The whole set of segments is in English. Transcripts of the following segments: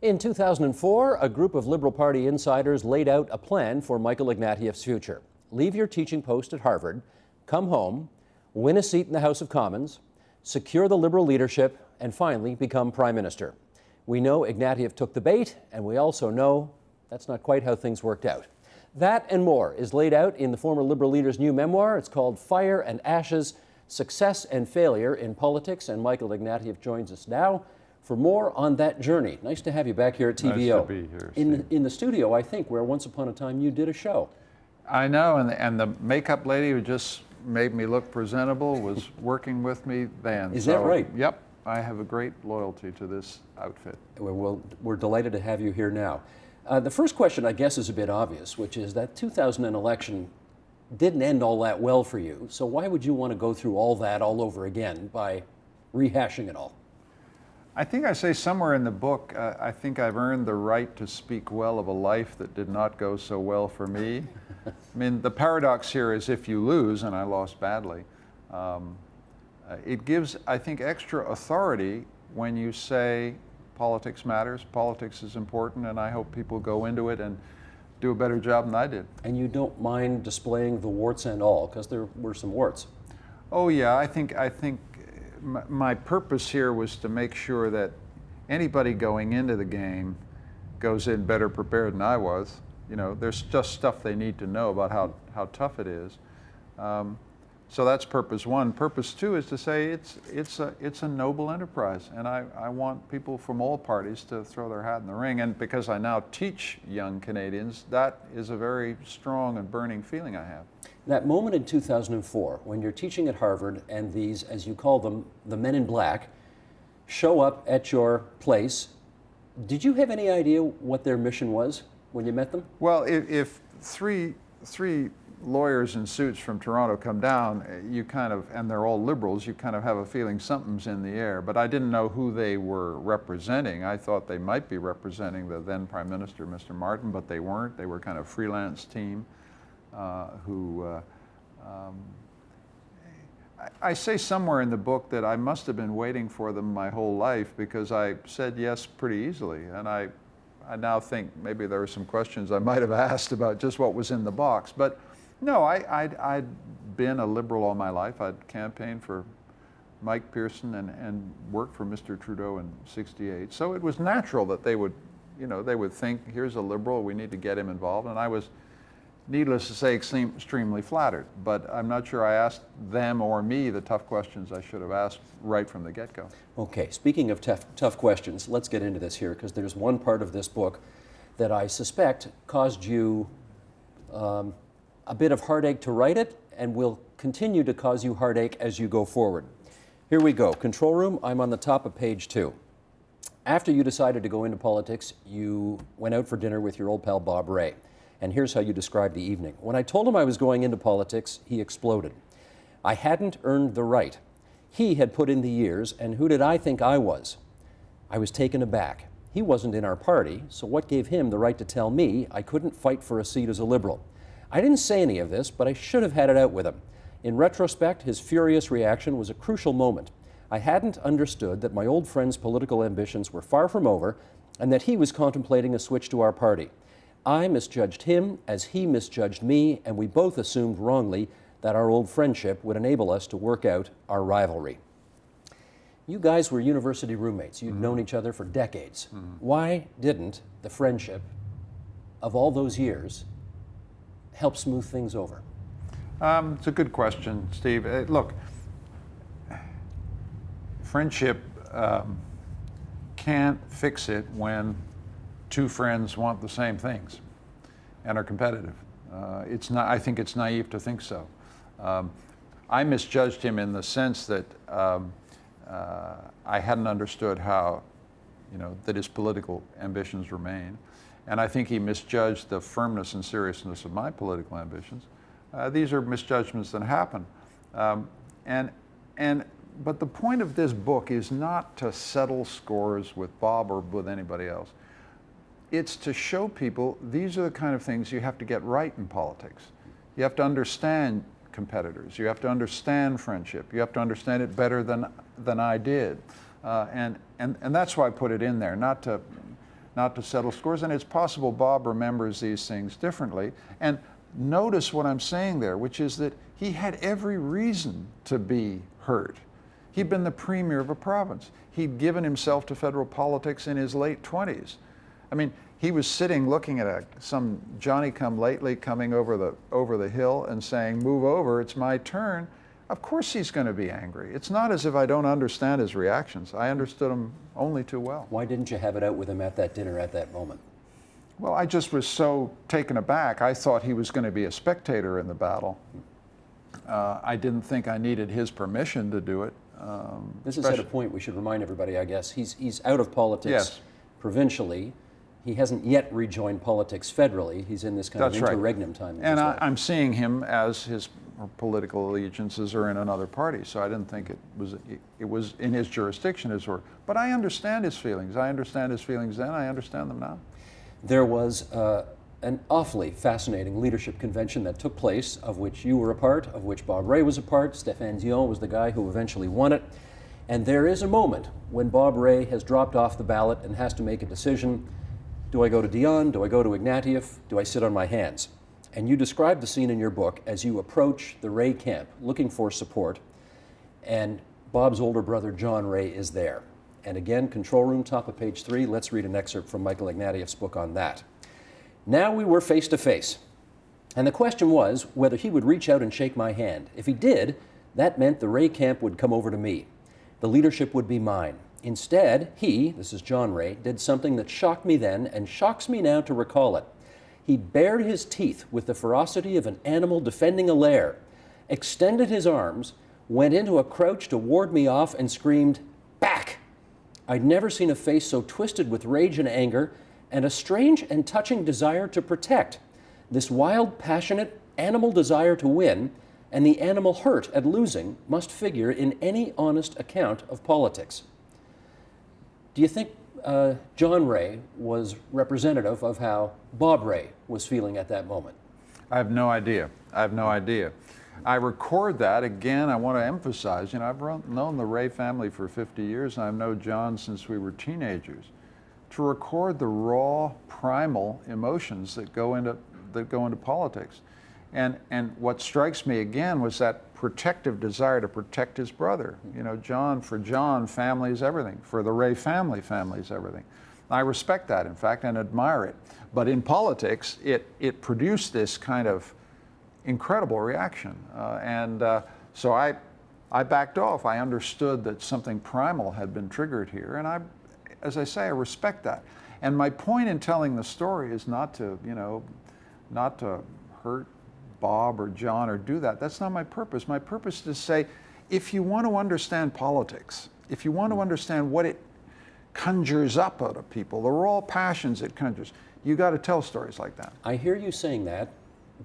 In 2004, a group of Liberal Party insiders laid out a plan for Michael Ignatieff's future. Leave your teaching post at Harvard, come home, win a seat in the House of Commons, secure the Liberal leadership, and finally become Prime Minister. We know Ignatieff took the bait, and we also know that's not quite how things worked out. That and more is laid out in the former Liberal leader's new memoir. It's called Fire and Ashes, Success and Failure in Politics, and Michael Ignatieff joins us now for more on that journey. Nice to have you back here at TVO. Nice to be here, Steve. In the studio, I think, where once upon a time you did a show. I know, and the makeup lady who just made me look presentable was working with me then. Is that right? Yep. I have a great loyalty to this outfit. Well, we're delighted to have you here now. The first question, I guess, is a bit obvious, which is that 2000 election didn't end all that well for you. So why would you want to go through all that all over again by rehashing it all? I think I say somewhere in the book, I think I've earned the right to speak well of a life that did not go so well for me. I mean, the paradox here is if you lose, and I lost badly, it gives, I think, extra authority when you say politics matters, politics is important, and I hope people go into it and do a better job than I did. And you don't mind displaying the warts and all, because there were some warts. Oh yeah, I think my purpose here was to make sure that anybody going into the game goes in better prepared than I was. You know, there's just stuff they need to know about how tough it is. So that's purpose one. Purpose two is to say it's a noble enterprise, and I want people from all parties to throw their hat in the ring. And because I now teach young Canadians, that is a very strong and burning feeling I have. That moment in 2004, when you're teaching at Harvard and these, as you call them, the men in black, show up at your place, did you have any idea what their mission was when you met them? Well, if three lawyers in suits from Toronto come down, you kind of, and they're all liberals, you kind of have a feeling something's in the air. But I didn't know who they were representing. I thought they might be representing the then Prime Minister, Mr. Martin, but they weren't. They were kind of freelance team I say somewhere in the book that I must have been waiting for them my whole life, because I said yes pretty easily. And I now think maybe there were some questions I might have asked about just what was in the box. But no, I'd been a Liberal all my life. I'd campaigned for Mike Pearson and worked for Mr. Trudeau in '68. So it was natural that they would think, here's a Liberal, we need to get him involved. And I was, needless to say, extremely flattered. But I'm not sure I asked them or me the tough questions I should have asked right from the get-go. Okay, speaking of tough questions, let's get into this here, because there's one part of this book that I suspect caused you a bit of heartache to write it, and will continue to cause you heartache as you go forward. Here we go. Control room, I'm on the top of page 2. After you decided to go into politics, you went out for dinner with your old pal Bob Rae. And here's how you described the evening. When I told him I was going into politics, he exploded. I hadn't earned the right. He had put in the years, and who did I think I was? I was taken aback. He wasn't in our party, so what gave him the right to tell me I couldn't fight for a seat as a Liberal? I didn't say any of this, but I should have had it out with him. In retrospect, his furious reaction was a crucial moment. I hadn't understood that my old friend's political ambitions were far from over, and that he was contemplating a switch to our party. I misjudged him as he misjudged me, and we both assumed wrongly that our old friendship would enable us to work out our rivalry. You guys were university roommates. You'd known each other for decades. Why didn't the friendship of all those years help smooth things over? It's a good question, Steve. Look, friendship can't fix it when two friends want the same things and are competitive. It's not. I think it's naive to think so. I misjudged him in the sense that I hadn't understood how, that his political ambitions remain, and I think he misjudged the firmness and seriousness of my political ambitions. These are misjudgments that happen, but the point of this book is not to settle scores with Bob or with anybody else. It's to show people these are the kind of things you have to get right in politics. You have to understand competitors. You have to understand friendship. You have to understand it better than I did. And that's why I put it in there, not to not to settle scores. And it's possible Bob remembers these things differently. And notice what I'm saying there, which is that he had every reason to be hurt. He'd been the premier of a province. He'd given himself to federal politics in his late 20s. I mean, he was sitting looking at some Johnny-come-lately coming over the hill and saying, "Move over, it's my turn." Of course he's going to be angry. It's not as if I don't understand his reactions. I understood him only too well. Why didn't you have it out with him at that dinner at that moment? Well, I just was so taken aback. I thought he was going to be a spectator in the battle. I didn't think I needed his permission to do it. This is at a point we should remind everybody, I guess. He's out of politics Yes. provincially. He hasn't yet rejoined politics federally. He's in this kind That's of right. interregnum time. And I'm seeing him as his political allegiances are in another party, so I didn't think it was in his jurisdiction as well. But I understand his feelings. I understand his feelings then. I understand them now. There was an awfully fascinating leadership convention that took place, of which you were a part, of which Bob Rae was a part. Stéphane Dion was the guy who eventually won it. And there is a moment when Bob Rae has dropped off the ballot and has to make a decision. Do I go to Dion? Do I go to Ignatieff? Do I sit on my hands? And you describe the scene in your book as you approach the Rae camp looking for support, and Bob's older brother John Rae is there. And again, control room, top of page 3, let's read an excerpt from Michael Ignatieff's book on that. Now we were face to face, and the question was whether he would reach out and shake my hand. If he did, that meant the Rae camp would come over to me. The leadership would be mine. Instead, he, this is John Rae, did something that shocked me then and shocks me now to recall it. He bared his teeth with the ferocity of an animal defending a lair, extended his arms, went into a crouch to ward me off, and screamed, "Back!" I'd never seen a face so twisted with rage and anger, and a strange and touching desire to protect. This wild, passionate, animal desire to win, and the animal hurt at losing, must figure in any honest account of politics. Do you think John Rae was representative of how Bob Rae was feeling at that moment? I have no idea. I have no idea. I record that. Again, I want to emphasize, I've known the Rae family for 50 years, and I've known John since we were teenagers. To record the raw, primal emotions that go into politics. And what strikes me again was that protective desire to protect his brother. For John, family is everything. For the Rae family, family is everything. I respect that, in fact, and admire it. But in politics, it produced this kind of incredible reaction. So I backed off. I understood that something primal had been triggered here. And as I say, I respect that. And my point in telling the story is not to hurt Bob or John or do that. That's not my purpose. My purpose is to say, if you want to understand politics, if you want to understand what it conjures up out of people, the raw passions it conjures, you got to tell stories like that. I hear you saying that.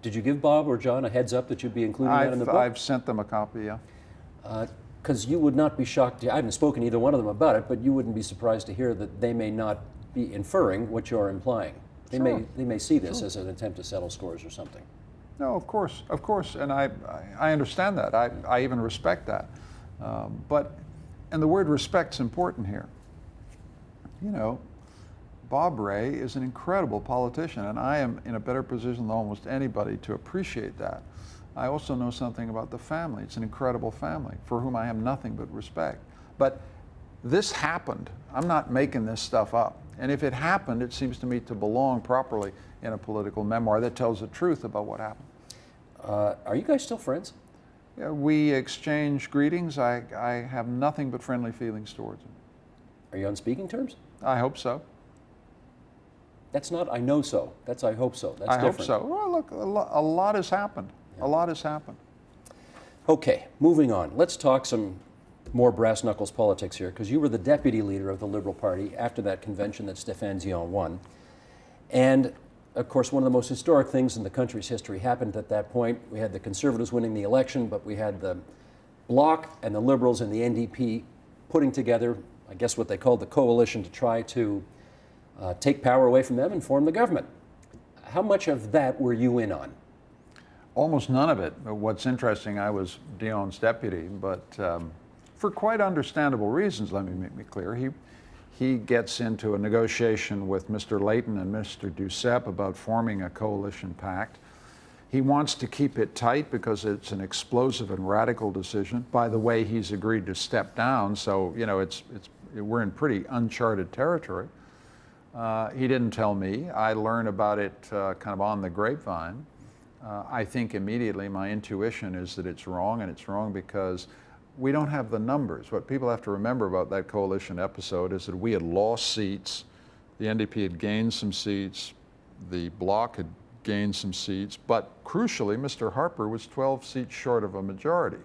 Did you give Bob or John a heads up that you'd be including that in the book? I've sent them a copy, yeah. Because you would not be shocked. I haven't spoken to either one of them about it, but you wouldn't be surprised to hear that they may not be inferring what you're implying. They may see this as an attempt to settle scores or something. No, of course, and I understand that. I even respect that. And the word respect's important here. Bob Rae is an incredible politician, and I am in a better position than almost anybody to appreciate that. I also know something about the family. It's an incredible family for whom I have nothing but respect. But this happened. I'm not making this stuff up. And if it happened, it seems to me to belong properly in a political memoir that tells the truth about what happened. Are you guys still friends? Yeah, we exchange greetings. I have nothing but friendly feelings towards him. Are you on speaking terms? I hope so. That's not I know so. That's I hope so. That's I different. hope so. Well, look, a lot has happened. Yeah. A lot has happened. Okay, moving on. Let's talk some more brass knuckles politics here, because you were the deputy leader of the Liberal Party after that convention that Stéphane Dion won. And of course, one of the most historic things in the country's history happened at that point. We had the Conservatives winning the election, but we had the Bloc and the Liberals and the NDP putting together, I guess what they called the coalition, to try to take power away from them and form the government. How much of that were you in on? Almost none of it. What's interesting, I was Dion's deputy, but for quite understandable reasons, let me make me clear. he gets into a negotiation with Mr. Layton and Mr. Duceppe about forming a coalition pact. He wants to keep it tight because it's an explosive and radical decision. By the way, he's agreed to step down, so you know we're in pretty uncharted territory. He didn't tell me. I learned about it kind of on the grapevine. I think immediately my intuition is that it's wrong, and it's wrong because we don't have the numbers. What people have to remember about that coalition episode is that we had lost seats, the NDP had gained some seats, the Bloc had gained some seats, but crucially, Mr. Harper was 12 seats short of a majority.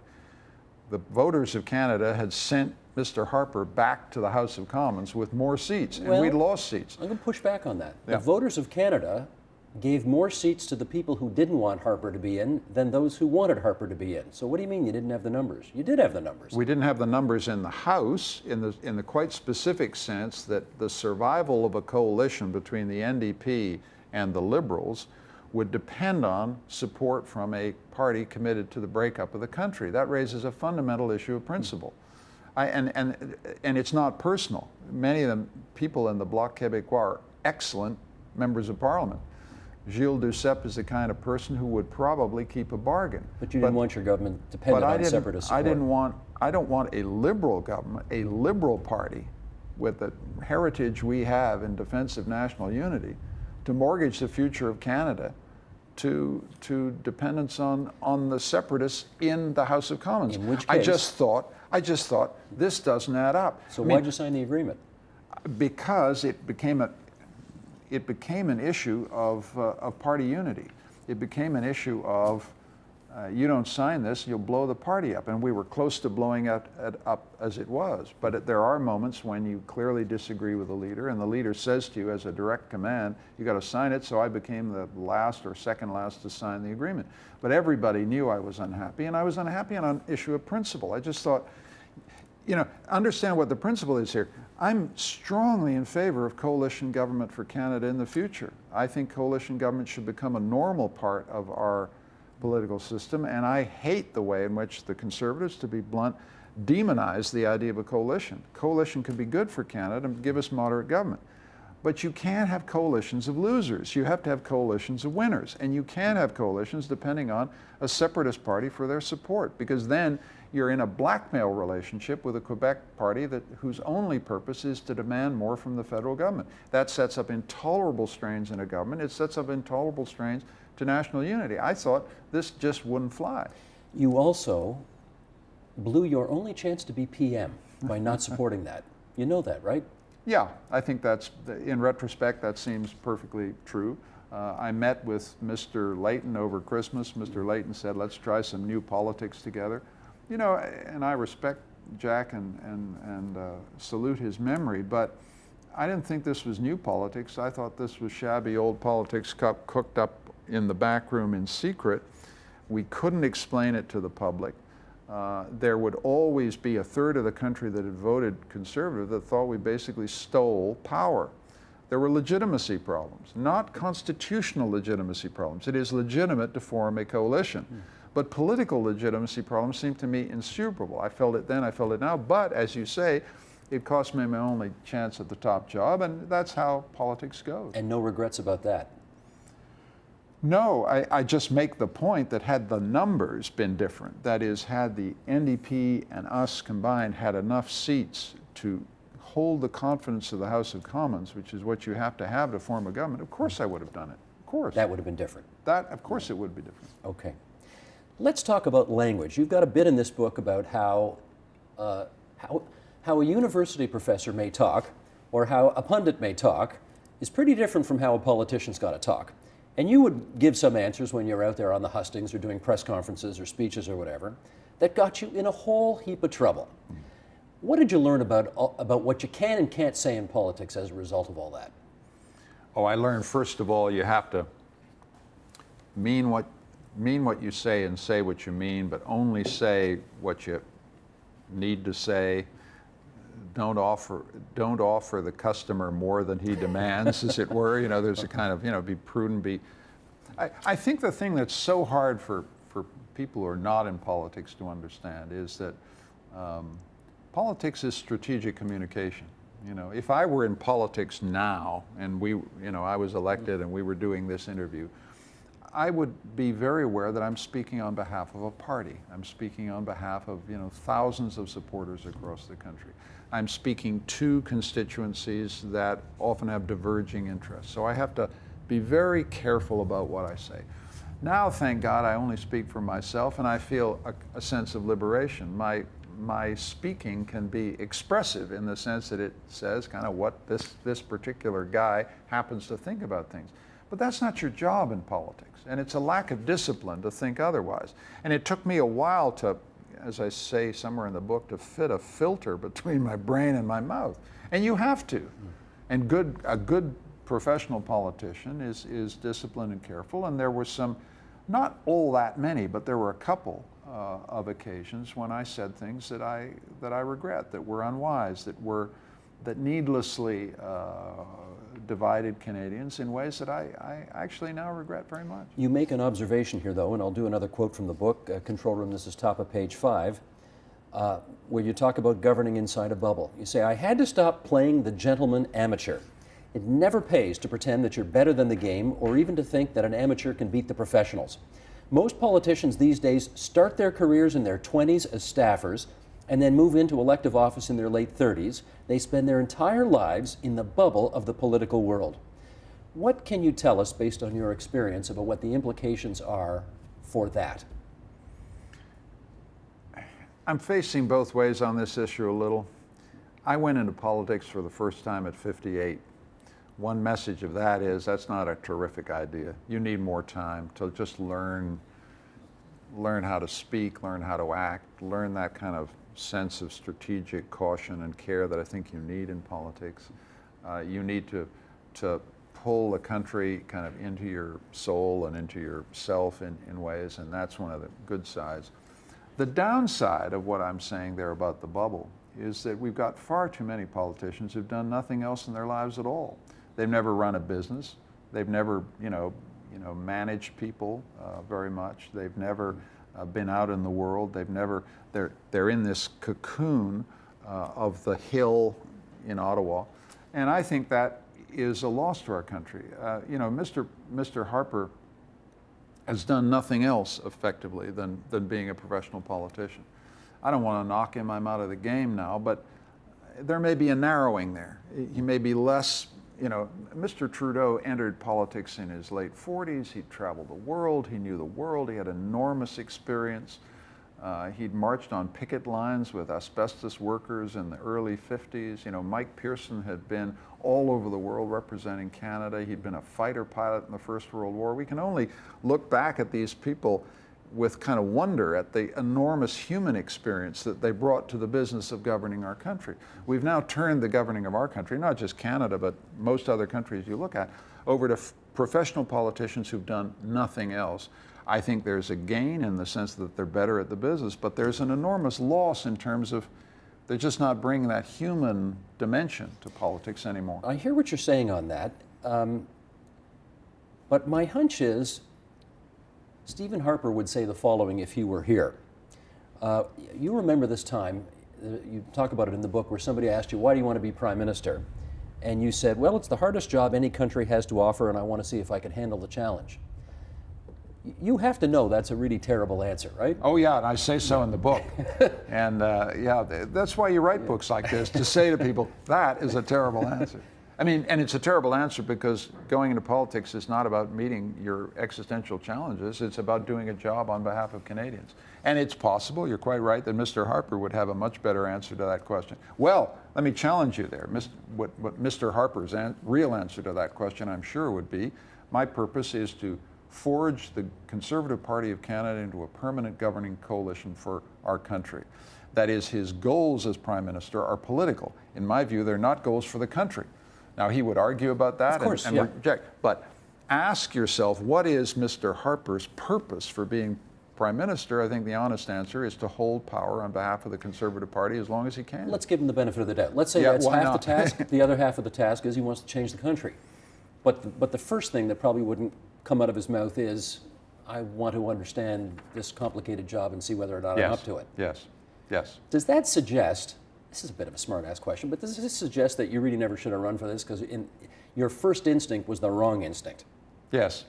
The voters of Canada had sent Mr. Harper back to the House of Commons with more seats, and we'd lost seats. I'm going to push back on that. Yeah. The voters of Canada gave more seats to the people who didn't want Harper to be in than those who wanted Harper to be in. So what do you mean you didn't have the numbers? You did have the numbers. We didn't have the numbers in the House in the quite specific sense that the survival of a coalition between the NDP and the Liberals would depend on support from a party committed to the breakup of the country. That raises a fundamental issue of principle. And it's not personal. Many of the people in the Bloc Québécois are excellent members of Parliament. Gilles Duceppe is the kind of person who would probably keep a bargain. But you didn't want your government dependent on separatist support. I don't want a liberal government, a liberal party with the heritage we have in defense of national unity, to mortgage the future of Canada to dependence on the separatists in the House of Commons. In which case, I just thought this doesn't add up. So why'd you sign the agreement? Because it became an issue of party unity. It became an issue of you don't sign this, you'll blow the party up. And we were close to blowing it up as it was. But there are moments when you clearly disagree with the leader, and the leader says to you as a direct command, you got to sign it. So I became the last or second last to sign the agreement. But everybody knew I was unhappy, and I was unhappy on an issue of principle. I just thought, you know, understand what the principle is here. I'm strongly in favor of coalition government for Canada in the future. I think coalition government should become a normal part of our political system, and I hate the way in which the Conservatives, to be blunt, demonize the idea of a coalition. Coalition could be good for Canada and give us moderate government. But you can't have coalitions of losers. You have to have coalitions of winners. And you can't have coalitions depending on a separatist party for their support, because then you're in a blackmail relationship with a Quebec party whose only purpose is to demand more from the federal government. That sets up intolerable strains in a government. It sets up intolerable strains to national unity. I thought this just wouldn't fly. You also blew your only chance to be PM by not supporting that. You know that, right? Yeah, I think that's, in retrospect, that seems perfectly true. I met with Mr. Layton over Christmas. Mr. Layton said, let's try some new politics together. You know, and I respect Jack and salute his memory, but I didn't think this was new politics. I thought this was shabby old politics cooked up in the back room in secret. We couldn't explain it to the public. There would always be a third of the country that had voted Conservative that thought we basically stole power. There were legitimacy problems, not constitutional legitimacy problems. It is legitimate to form a coalition. But political legitimacy problems seem to me insuperable. I felt it then, I felt it now, but as you say, it cost me my only chance at the top job, and that's how politics goes. And no regrets about that? No, I just make the point that had the numbers been different, that is, had the NDP and us combined had enough seats to hold the confidence of the House of Commons, which is what you have to form a government, of course I would have done it. Of course. That would have been different. Of course it would be different. Okay. Let's talk about language. You've got a bit in this book about how a university professor may talk, or how a pundit may talk, is pretty different from how a politician's got to talk. And you would give some answers when you're out there on the hustings or doing press conferences or speeches or whatever that got you in a whole heap of trouble. What did you learn about what you can and can't say in politics as a result of all that? Oh, I learned, first of all, you have to mean what you say and say what you mean, but only say what you need to say. Don't offer the customer more than he demands, as it were. You know, there's a kind of, be prudent. I think the thing that's so hard for people who are not in politics to understand is that politics is strategic communication. You know, if I were in politics now and I was elected and we were doing this interview, I would be very aware that I'm speaking on behalf of a party. I'm speaking on behalf of, thousands of supporters across the country. I'm speaking to constituencies that often have diverging interests. So I have to be very careful about what I say. Now, thank God, I only speak for myself, and I feel a sense of liberation. My speaking can be expressive in the sense that it says kind of what this particular guy happens to think about things. But that's not your job in politics, and it's a lack of discipline to think otherwise. And it took me a while to, as I say somewhere in the book, to fit a filter between my brain and my mouth. And you have to. And a good professional politician is disciplined and careful, and there were some, not all that many, but there were a couple of occasions when I said things that I regret, that were unwise, that needlessly divided Canadians in ways that I actually now regret very much. You make an observation here, though, and I'll do another quote from the book, Control Room, this is top of page 5, where you talk about governing inside a bubble. You say, I had to stop playing the gentleman amateur. It never pays to pretend that you're better than the game or even to think that an amateur can beat the professionals. Most politicians these days start their careers in their 20s as staffers and then move into elective office in their late 30s. They spend their entire lives in the bubble of the political world. What can you tell us, based on your experience, about what the implications are for that? I'm facing both ways on this issue a little. I went into politics for the first time at 58. One message of that is that's not a terrific idea. You need more time to just learn how to speak, learn how to act, learn that kind of sense of strategic caution and care that I think you need in politics. You need to pull the country kind of into your soul and into yourself in ways, and that's one of the good sides. The downside of what I'm saying there about the bubble is that we've got far too many politicians who've done nothing else in their lives at all. They've never run a business. They've never, managed people very much. They've never been out in the world. They're in this cocoon of the Hill in Ottawa, and I think that is a loss to our country. Mr. Harper has done nothing else effectively than being a professional politician. I don't want to knock him. I'm out of the game now, but there may be a narrowing there. He may be less. Mr. Trudeau entered politics in his late 40s. He'd traveled the world. He knew the world. He had enormous experience. He'd marched on picket lines with asbestos workers in the early 50s. Mike Pearson had been all over the world representing Canada. He'd been a fighter pilot in the First World War. We can only look back at these people with kind of wonder at the enormous human experience that they brought to the business of governing our country. We've now turned the governing of our country, not just Canada, but most other countries you look at, over to professional politicians who've done nothing else. I think there's a gain in the sense that they're better at the business, but there's an enormous loss in terms of they're just not bringing that human dimension to politics anymore. I hear what you're saying on that, but my hunch is Stephen Harper would say the following if he were here. You remember this time, you talk about it in the book, where somebody asked you, why do you want to be prime minister? And you said, well, it's the hardest job any country has to offer, and I want to see if I can handle the challenge. You have to know that's a really terrible answer, right? Oh yeah, and I say so in the book. And that's why you write books like this, to say to people, that is a terrible answer. I mean, and it's a terrible answer because going into politics is not about meeting your existential challenges. It's about doing a job on behalf of Canadians. And it's possible, you're quite right, that Mr. Harper would have a much better answer to that question. Well, let me challenge you there. What Mr. Harper's real answer to that question, I'm sure, would be, my purpose is to forge the Conservative Party of Canada into a permanent governing coalition for our country. That is, his goals as Prime Minister are political. In my view, they're not goals for the country. Now, he would argue about that and reject. But ask yourself, what is Mr. Harper's purpose for being Prime Minister? I think the honest answer is to hold power on behalf of the Conservative Party as long as he can. Let's give him the benefit of the doubt. Let's say that's half the task. The other half of the task is he wants to change the country. But the first thing that probably wouldn't come out of his mouth is, I want to understand this complicated job and see whether or not I'm up to it. Yes. Does that suggest, this is a bit of a smart-ass question, but does this suggest that you really never should have run for this because your first instinct was the wrong instinct? Yes.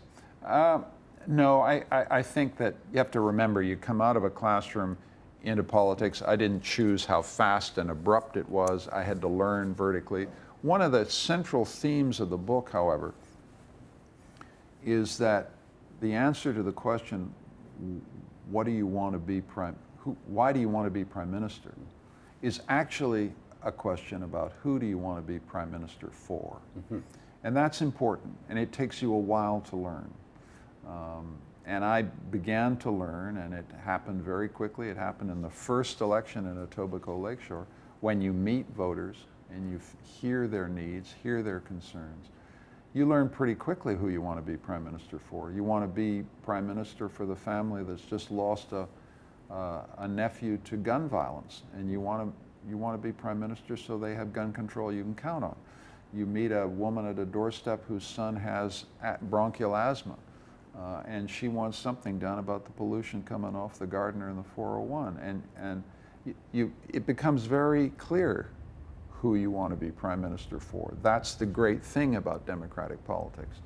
No, I think that you have to remember, you come out of a classroom into politics. I didn't choose how fast and abrupt it was. I had to learn vertically. One of the central themes of the book, however, is that the answer to the question, what do you want to be why do you want to be prime minister, is actually a question about who do you want to be prime minister for. Mm-hmm. And that's important, and it takes you a while to learn. And I began to learn, and it happened very quickly. It happened in the first election in Etobicoke Lakeshore, when you meet voters and you hear their needs, hear their concerns. You learn pretty quickly who you want to be prime minister for. You want to be prime minister for the family that's just lost a nephew to gun violence, and you want to be prime minister so they have gun control you can count on. You meet a woman at a doorstep whose son has bronchial asthma, and she wants something done about the pollution coming off the Gardiner and the 401, and it becomes very clear who you want to be prime minister for. That's the great thing about democratic politics.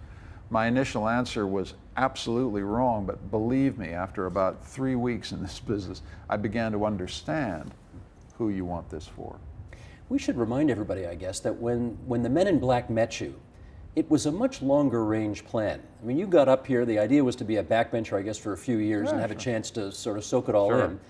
My initial answer was absolutely wrong, but believe me, after about 3 weeks in this business, I began to understand who you want this for. We should remind everybody, I guess, that when the men in black met you, it was a much longer range plan. I mean, you got up here, the idea was to be a backbencher, I guess, for a few years and have a chance to sort of soak it all in.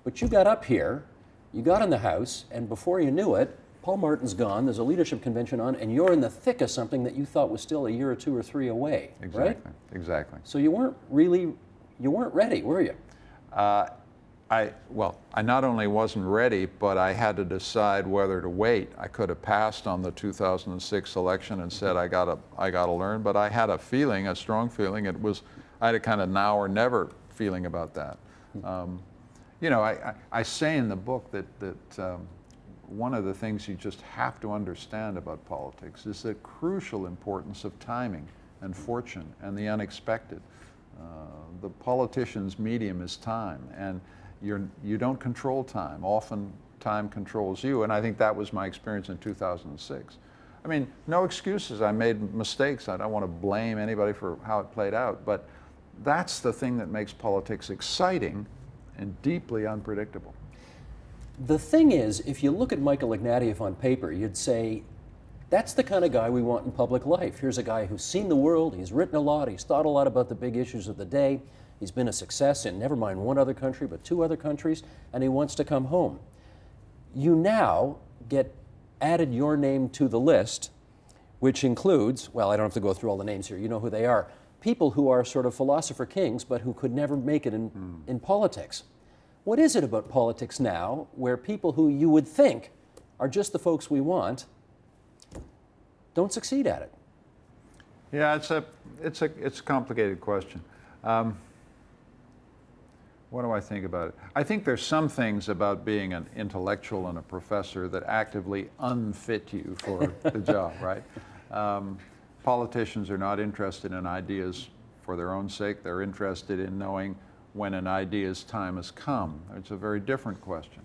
But you got up here, you got in the House, and before you knew it, Paul Martin's gone, there's a leadership convention on, and you're in the thick of something that you thought was still a year or 2 or 3 away, right? Exactly. So you weren't ready, were you? I not only wasn't ready, but I had to decide whether to wait. I could have passed on the 2006 election and said, I gotta learn, but I had a strong feeling. I had a kind of now or never feeling about that. I say in the book that one of the things you just have to understand about politics is the crucial importance of timing and fortune and the unexpected. The politician's medium is time, and you don't control time. Often time controls you, and I think that was my experience in 2006. I mean, no excuses. I made mistakes. I don't want to blame anybody for how it played out, but that's the thing that makes politics exciting and deeply unpredictable. The thing is, if you look at Michael Ignatieff on paper, you'd say, that's the kind of guy we want in public life. Here's a guy who's seen the world, he's written a lot, he's thought a lot about the big issues of the day, he's been a success in never mind one other country, but 2 other countries, and he wants to come home. You now get added your name to the list, which includes, well, I don't have to go through all the names here, you know who they are, people who are sort of philosopher kings, but who could never make it in politics. What is it about politics now where people who you would think are just the folks we want don't succeed at it? Yeah, it's a complicated question. What do I think about it? I think there's some things about being an intellectual and a professor that actively unfit you for the job, right? Politicians are not interested in ideas for their own sake. They're interested in knowing when an idea's time has come. It's a very different question.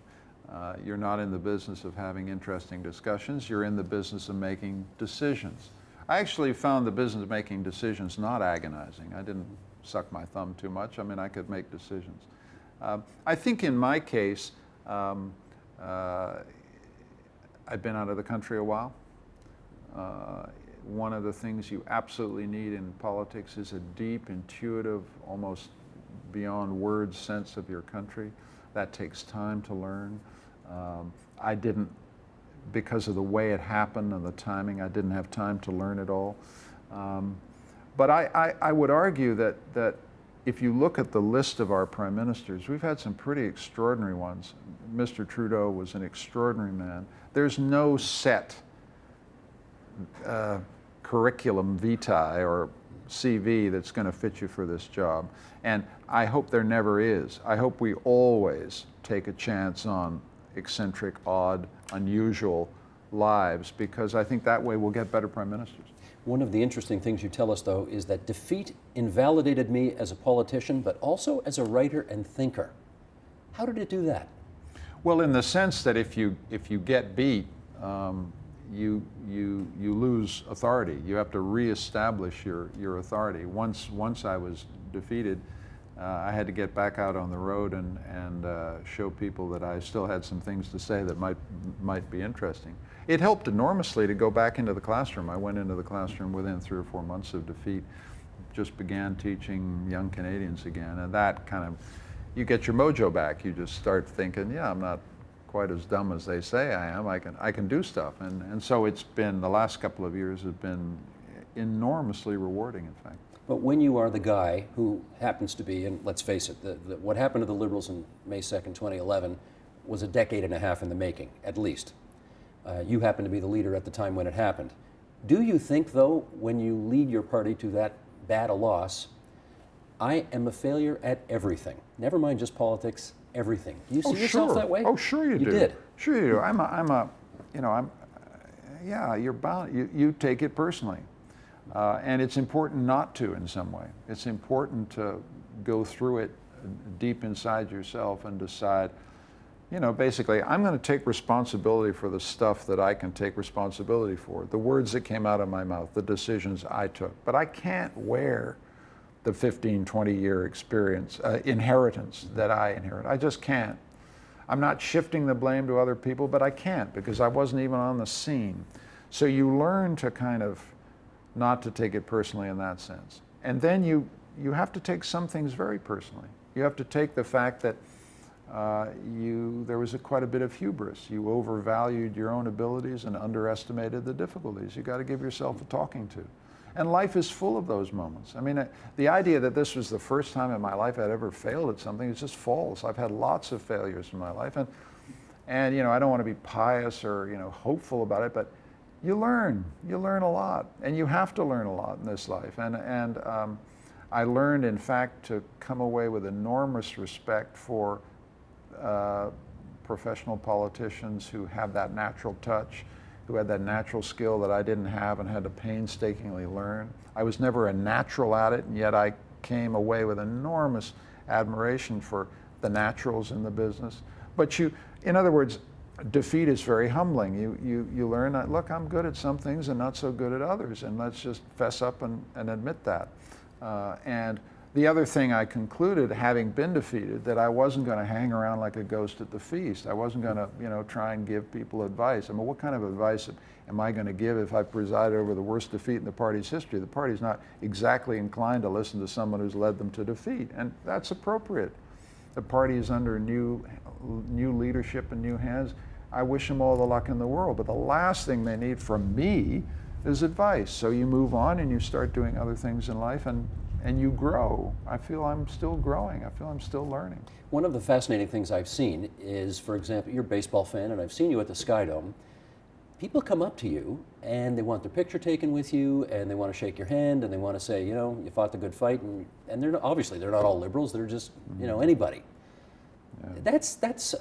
You're not in the business of having interesting discussions. You're in the business of making decisions. I actually found the business of making decisions not agonizing. I didn't suck my thumb too much. I mean, I could make decisions. I think in my case, I've been out of the country a while. One of the things you absolutely need in politics is a deep, intuitive, almost beyond words sense of your country. That takes time to learn. I didn't, because of the way it happened and the timing, I didn't have time to learn it all. But I would argue that if you look at the list of our prime ministers, we've had some pretty extraordinary ones. Mr. Trudeau was an extraordinary man. There's no set curriculum vitae or CV that's going to fit you for this job. And I hope there never is. I hope we always take a chance on eccentric, odd, unusual lives, because I think that way we'll get better prime ministers. One of the interesting things you tell us, though, is that defeat invalidated me as a politician, but also as a writer and thinker. How did it do that? Well, in the sense that if you get beat, you lose authority. You have to reestablish your authority. Once I was defeated, I had to get back out on the road and show people that I still had some things to say that might be interesting. It helped enormously to go back into the classroom. I went into the classroom within 3 or 4 months of defeat, just began teaching young Canadians again, and that kind of, you get your mojo back. You just start thinking, yeah, I'm not quite as dumb as they say I am. I can do stuff, and so it's been, the last couple of years have been enormously rewarding, in fact. But when you are the guy who happens to be, and let's face it, what happened to the Liberals on May 2nd, 2011 was a decade and a half in the making, at least. You happen to be the leader at the time when it happened. Do you think, though, when you lead your party to that bad a loss, I am a failure at everything, never mind just politics, everything? Do you see yourself that way? Oh, sure you do. You did? Sure you do. Yeah, you're bound, you take it personally. And it's important not to in some way. It's important to go through it deep inside yourself and decide, basically, I'm going to take responsibility for the stuff that I can take responsibility for, the words that came out of my mouth, the decisions I took. But I can't wear the 15, 20-year experience, inheritance that I inherit. I just can't. I'm not shifting the blame to other people, but I can't because I wasn't even on the scene. So you learn to kind of not to take it personally in that sense. And then you have to take some things very personally. You have to take the fact that there was quite a bit of hubris. You overvalued your own abilities and underestimated the difficulties. You got to give yourself a talking to. And life is full of those moments. I mean, the idea that this was the first time in my life I'd ever failed at something is just false. I've had lots of failures in my life, and I don't want to be pious or hopeful about it, but you learn a lot, and you have to learn a lot in this life. And I learned, in fact, to come away with enormous respect for professional politicians who have that natural touch, who had that natural skill that I didn't have and had to painstakingly learn. I was never a natural at it, and yet I came away with enormous admiration for the naturals in the business. But in other words, defeat is very humbling. You learn that, look, I'm good at some things and not so good at others, and let's just fess up and admit that. And the other thing I concluded, having been defeated, that I wasn't going to hang around like a ghost at the feast. I wasn't going to, try and give people advice. I mean, what kind of advice am I going to give if I preside over the worst defeat in the party's history? The party's not exactly inclined to listen to someone who's led them to defeat, and that's appropriate. The party is under new leadership and new hands. I wish them all the luck in the world, but the last thing they need from me is advice. So you move on and you start doing other things in life, and you grow. I feel I'm still growing. I feel I'm still learning. One of the fascinating things I've seen is, for example, you're a baseball fan, and I've seen you at the Sky Dome. People come up to you, and they want their picture taken with you, and they want to shake your hand, and they want to say, you fought the good fight, and they're not all liberals. They're just, anybody. Yeah. That's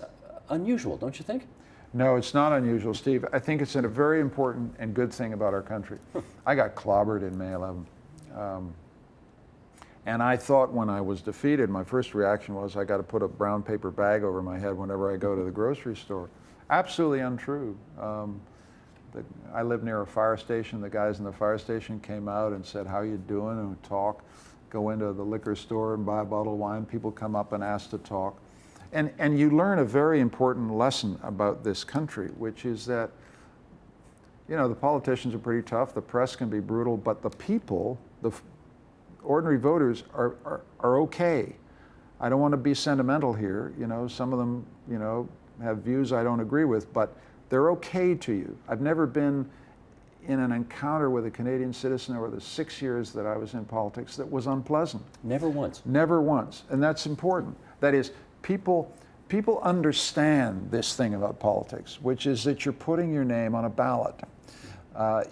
unusual, don't you think? No, it's not unusual, Steve. I think it's a very important and good thing about our country. I got clobbered in May 11. And I thought when I was defeated, my first reaction was I got to put a brown paper bag over my head whenever I go to the grocery store. Absolutely untrue. I live near a fire station. The guys in the fire station came out and said, how you doing? And we talk. Go into the liquor store and buy a bottle of wine. People come up and ask to talk. And you learn a very important lesson about this country, which is that, the politicians are pretty tough, the press can be brutal, but the people, the ordinary voters are okay. I don't want to be sentimental here. Some of them, have views I don't agree with, but they're okay to you. I've never been in an encounter with a Canadian citizen over the 6 years that I was in politics that was unpleasant. Never once. Never once. And that's important. That is, people understand this thing about politics, which is that you're putting your name on a ballot.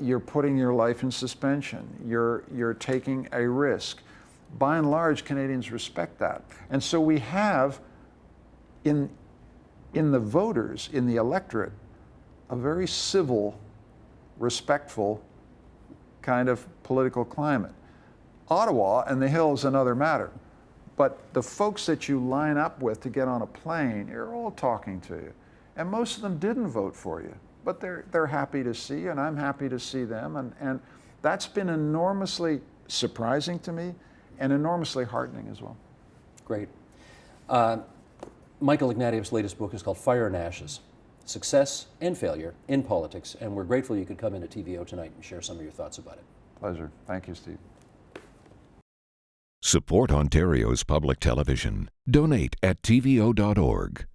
You're putting your life in suspension. You're taking a risk. By and large, Canadians respect that. And so we have, in the voters, in the electorate, a very civil, respectful kind of political climate. Ottawa and the Hill is another matter. But the folks that you line up with to get on a plane, you're all talking to you. And most of them didn't vote for you, but they're happy to see you, and I'm happy to see them. And that's been enormously surprising to me and enormously heartening as well. Great. Michael Ignatieff's latest book is called Fire and Ashes, Success and Failure in Politics, and we're grateful you could come into TVO tonight and share some of your thoughts about it. Pleasure. Thank you, Steve. Support Ontario's public television. Donate at tvo.org.